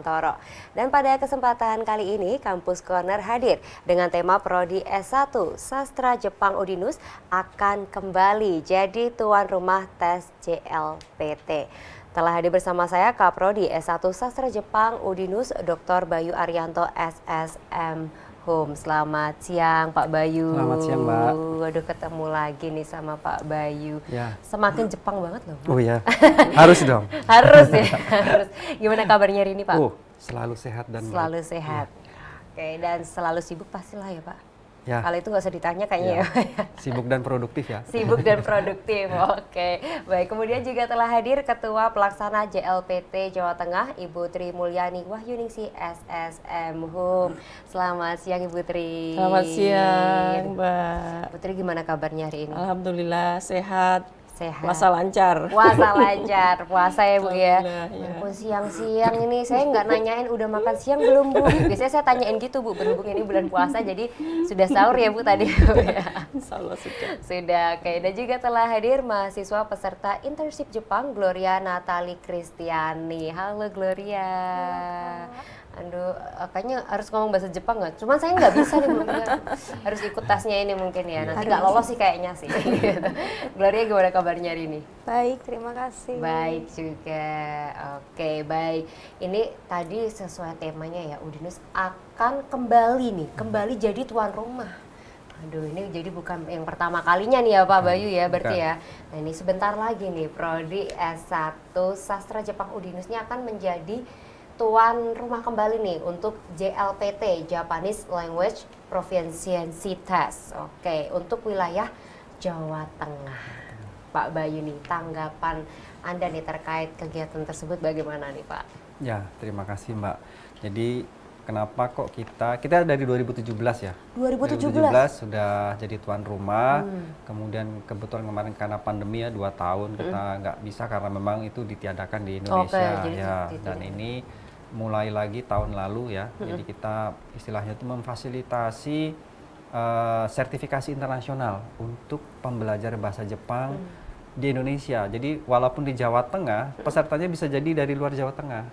Toro. Dan pada kesempatan kali ini, Kampus Corner hadir dengan tema Prodi S1 Sastra Jepang Udinus akan kembali jadi tuan rumah tes JLPT. Telah hadir bersama saya Kaprodi S1 Sastra Jepang Udinus Dr. Bayu Arianto SSM Hum. Selamat siang Pak Bayu. Selamat siang Mbak. Waduh, ketemu lagi nih sama Pak Bayu. Ya. Semakin Jepang banget loh Pak. Oh ya, harus dong. Harus ya, harus. Gimana kabarnya hari ini Pak? Selalu sehat dan selalu baik. sehat. Ya. Oke, dan selalu sibuk pastilah ya Pak. Ya. Kalau itu nggak usah ditanya kayaknya ya. Sibuk dan produktif ya. Sibuk dan produktif. Oke. Baik, kemudian juga telah hadir Ketua Pelaksana JLPT Jawa Tengah, Ibu Tri Mulyani Wahyuningsi SSM Hum. Selamat siang Ibu Tri. Selamat siang Mbak. Ibu Tri, gimana kabarnya hari ini? Alhamdulillah sehat. Sehat. Puasa lancar. Puasa lancar, puasa ya Bu ya. Ya. Ampun, siang-siang ini saya nggak nanyain udah makan siang belum Bu. Biasanya saya tanyain gitu Bu, berhubung ini bulan puasa jadi sudah sahur ya Bu tadi Bu ya. Insya Allah sudah. Sudah, oke. Dan juga telah hadir mahasiswa peserta internship Jepang Gloria Natali Kristiani. Halo Gloria. Aduh, kayaknya harus ngomong bahasa Jepang nggak? Cuman saya nggak bisa nih Bu. Harus ikut tesnya ini mungkin ya. Nanti nggak lolos sih kayaknya sih. Gloria, gimana kabarnya hari ini? Baik, terima kasih. Baik juga. Oke, baik. Ini tadi sesuai temanya ya, Udinus akan kembali jadi tuan rumah. Aduh, ini jadi bukan yang pertama kalinya nih ya Pak Bayu ya, berarti ya. Nah, ini sebentar lagi nih Prodi S1 Sastra Jepang Udinus ini akan menjadi tuan rumah kembali nih untuk JLPT, Japanese Language Proficiency Test. Oke, untuk wilayah Jawa Tengah. Pak Bayu nih, tanggapan Anda nih terkait kegiatan tersebut bagaimana nih Pak? Ya, terima kasih Mbak. Jadi kenapa kok kita dari 2017 ya? 2017 sudah jadi tuan rumah. Kemudian kebetulan kemarin karena pandemi ya 2 tahun kita nggak bisa karena memang itu ditiadakan di Indonesia. Oke, ya. Dan ini mulai lagi tahun lalu ya. Jadi kita istilahnya itu memfasilitasi sertifikasi internasional untuk pembelajar bahasa Jepang di Indonesia. Jadi walaupun di Jawa Tengah, pesertanya bisa jadi dari luar Jawa Tengah.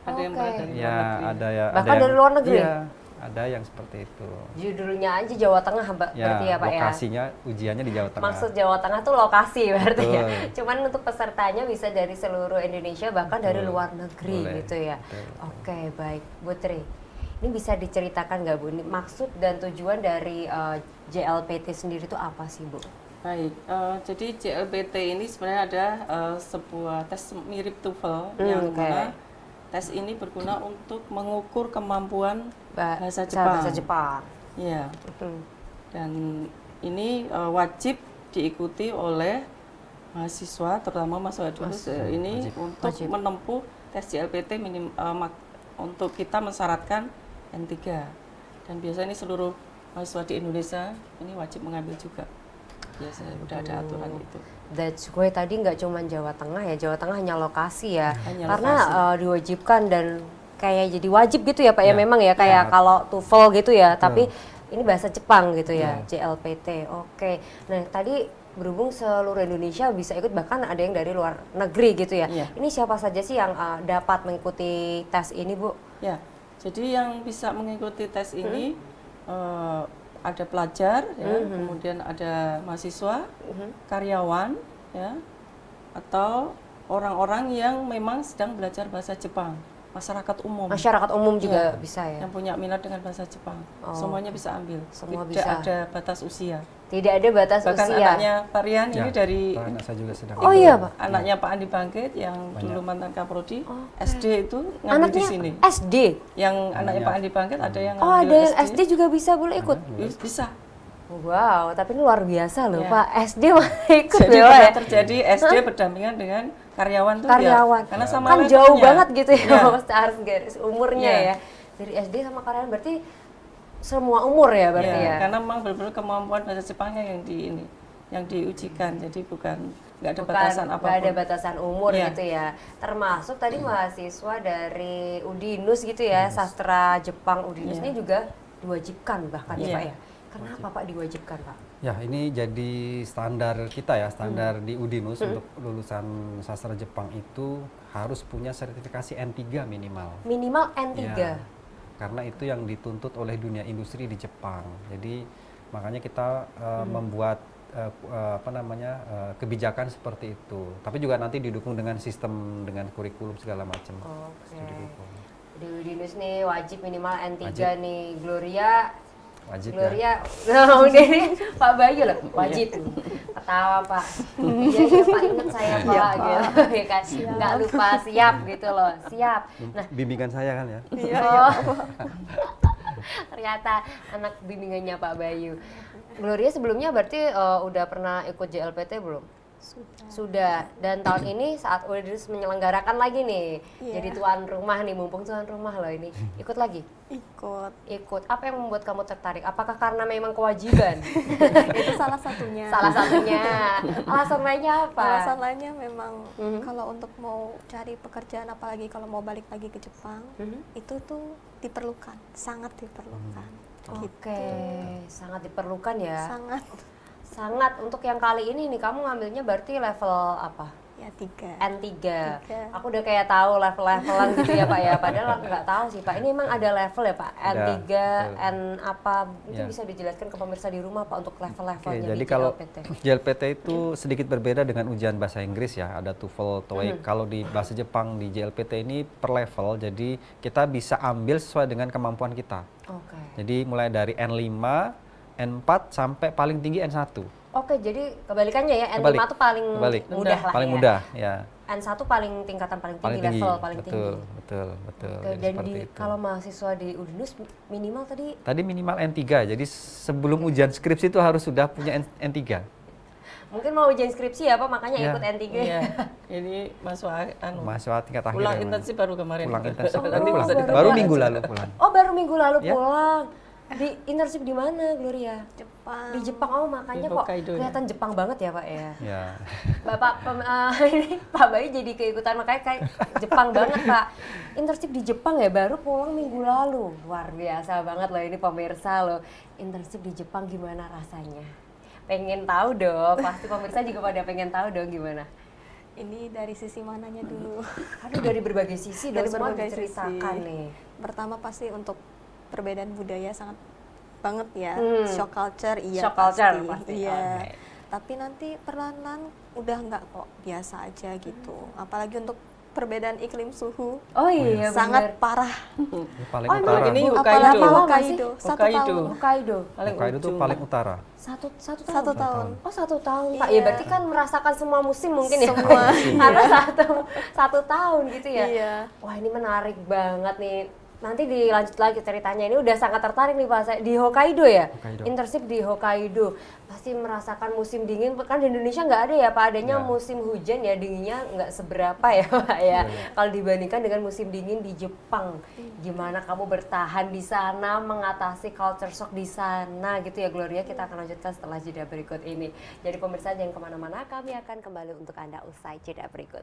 Ada yang berada di luar Ya, negeri. ada ya. Bahkan ada yang, dari luar negeri? Iya, ada yang seperti itu. Judulnya aja Jawa Tengah berarti ya Pak ya? Lokasinya ujiannya di Jawa Tengah. Maksud Jawa Tengah tuh lokasi berarti ya. Betul. Cuman untuk pesertanya bisa dari seluruh Indonesia bahkan dari luar negeri. Boleh. Gitu ya. Betul. Oke, baik. Bu Tri, ini bisa diceritakan nggak Bu, ini maksud dan tujuan dari JLPT sendiri itu apa sih Bu? Baik, jadi JLPT ini sebenarnya ada sebuah tes mirip TOEFL yang mana tes ini berguna untuk mengukur kemampuan bahasa Jepang. Bahasa Jepang. Iya. Dan ini wajib diikuti oleh mahasiswa, terutama mahasiswa lulus ini untuk menempuh tes JLPT untuk kita mensyaratkan N3. Dan biasanya ini seluruh mahasiswa di Indonesia ini wajib mengambil juga. Biasanya udah ada aturan itu. That's great. Tadi nggak cuma Jawa Tengah ya, Jawa Tengah hanya lokasi ya. Hanya Karena lokasi. diwajibkan dan kayak jadi wajib gitu ya Pak ya, Ya. memang ya kayak Ya. kalau TOEFL gitu ya, tapi ini bahasa Jepang gitu ya, JLPT. Oke. Nah, tadi berhubung seluruh Indonesia bisa ikut, bahkan ada yang dari luar negeri gitu ya. Iya. Ini siapa saja sih yang dapat mengikuti tes ini Bu? Ya, jadi yang bisa mengikuti tes ini ada pelajar, ya, kemudian ada mahasiswa, karyawan, ya, atau orang-orang yang memang sedang belajar bahasa Jepang, masyarakat umum. Masyarakat umum juga Ya, bisa ya? yang punya minat dengan bahasa Jepang, semuanya bisa ambil. Semua Tidak bisa. ada batas usia. Tidak ada batas Bahkan usia. anaknya Varian ini dari anak saya juga sedang. Oh iya Pak. anaknya Pak Andi Bangkit yang dulu mantan Kaprodi, SD itu ngambil Anaknya di sini. SD. Yang anaknya Pak Andi Bangkit ada yang Oh, ngambil ada yang SD juga bisa boleh ikut. Bisa. Wow, tapi ini luar biasa loh Ya. Pak. SD malah ikut Jadi ya Pak pernah ya. terjadi SD berdampingan dengan karyawan tuh Karyawan. ya. Karena sama Kan levelnya. jauh banget gitu ya, Ya. Mas, harus garis umurnya Ya. ya. Dari SD sama karyawan berarti semua umur ya berarti ya. Karena memang benar-benar kemampuan bahasa Jepangnya yang diujikan. Jadi nggak ada Bukan, batasan nggak apapun. ada batasan umur Ya. gitu ya. Termasuk tadi mahasiswa dari Udinus gitu ya, sastra Jepang Udinus Ya. ini juga diwajibkan bahkan ya Iya. Pak ya. Kenapa Pak diwajibkan Pak? Ya, ini jadi standar kita ya, standar di Udinus untuk lulusan sastra Jepang itu harus punya sertifikasi N3 minimal. Minimal N3. Ya, karena itu yang dituntut oleh dunia industri di Jepang. Jadi makanya kita membuat kebijakan seperti itu. Tapi juga nanti didukung dengan sistem, dengan kurikulum segala macam. Oke. Didukung. Di Udinus nih wajib minimal N3 Wajib. nih. Gloria Wajib ya. Gloria, nah, udah nih Pak Bayu loh, wajib. Ketawa Pak, iya Pak inget saya Pak, gitu ya kan, nggak lupa siap gitu loh, siap. Nah, Bimbingan saya kan ya. oh, ternyata anak bimbingannya Pak Bayu. Gloria sebelumnya berarti udah pernah ikut JLPT belum? Sudah. Dan tahun ini saat Udinus menyelenggarakan lagi nih, jadi tuan rumah nih, mumpung tuan rumah loh ini, ikut lagi? Ikut. Apa yang membuat kamu tertarik? Apakah karena memang kewajiban? Itu salah satunya. Salah satunya. Alasan lainnya apa? Alasan lainnya memang kalau untuk mau cari pekerjaan, apalagi kalau mau balik lagi ke Jepang, itu tuh diperlukan, sangat diperlukan. Oke, sangat diperlukan ya. Sangat. Untuk yang kali ini nih, kamu ngambilnya berarti level apa? Ya 3. N3. Tiga. Aku udah kayak tahu level-levelan gitu ya Pak ya. Padahal aku nggak tahu sih Pak. Ini emang ada level ya Pak? Ada, N3, betul. N apa? Itu Ya. bisa dijelaskan ke pemirsa di rumah Pak untuk level-levelnya Oke, jadi di kalau JLPT. JLPT itu sedikit berbeda dengan ujian bahasa Inggris ya, ada TOEFL, TOEIC. Kalau di bahasa Jepang di JLPT ini per level, jadi kita bisa ambil sesuai dengan kemampuan kita. Oke. Jadi mulai dari N5, N4 sampai paling tinggi N1. Oke, jadi kebalikannya ya. N5 Kebalik. tuh paling Kebalik. mudah lah Paling ya. mudah ya. N1 paling tingkatan paling tinggi, Paling tinggi. level paling Betul, tinggi. betul. Oke, Jadi dan seperti di itu. kalau mahasiswa di Udinus minimal tadi Tadi minimal N3, jadi sebelum ujian skripsi itu harus sudah punya N3. mungkin mau ujian skripsi ya Pak, makanya Ya. ikut N3. Iya, ini Mahasiswa tingkat akhir. pulang memang. intensif baru kemarin. Pulang intensif. Nanti bisa baru- Baru ditanya. minggu lalu pulang. Oh, baru minggu lalu Ya. pulang. Di internship di mana, Gloria? Jepang. Di Jepang. Oh, makanya Di kok Hokkaido ya. kelihatan Jepang banget ya, Pak ya. Ya. Bapak ini Pak Bayu jadi keikutan, makanya kayak Jepang banget, Pak. Internship di Jepang ya, baru pulang minggu lalu. Luar biasa banget loh ini pemirsa loh. Internship di Jepang gimana rasanya? Pengen tahu dong, pasti pemirsa juga pada pengen tahu dong gimana. Ini dari sisi mananya dulu? Aduh, dari berbagai sisi dong, Dari semua berbagai diceritakan sisi. nih. Pertama pasti untuk perbedaan budaya sangat banget ya. Shock culture iya Shock culture pasti, Iya. oke. Tapi nanti perlahan-lahan udah nggak kok, biasa aja gitu. Apalagi untuk perbedaan iklim suhu Oh iya, sangat bener. parah. Ini paling Oh, emang utara. Ini Apalagi Hokkaido. Lama Hokkaido, sih? 1 tahun. Hokkaido. Paling Hokkaido itu ujung. paling utara. Satu tahun? 1 tahun. Oh, 1 tahun Pak. Iya. Ya berarti kan merasakan semua musim mungkin ya. Semua, Karena satu tahun gitu ya. Iya. Wah, ini menarik banget nih. Nanti dilanjut lagi ceritanya. Ini udah sangat tertarik nih Pak. Di Hokkaido ya? Hokkaido. Internship di Hokkaido. Pasti merasakan musim dingin. Kan di Indonesia nggak ada ya Pak. Adanya Ya. musim hujan ya, dinginnya nggak seberapa ya Pak ya. Kalau dibandingkan dengan musim dingin di Jepang. Gimana kamu bertahan di sana, mengatasi culture shock di sana gitu ya Gloria. Kita akan lanjutkan setelah jeda berikut ini. Jadi pemirsa jangan kemana-mana, kami akan kembali untuk Anda usai jeda berikut.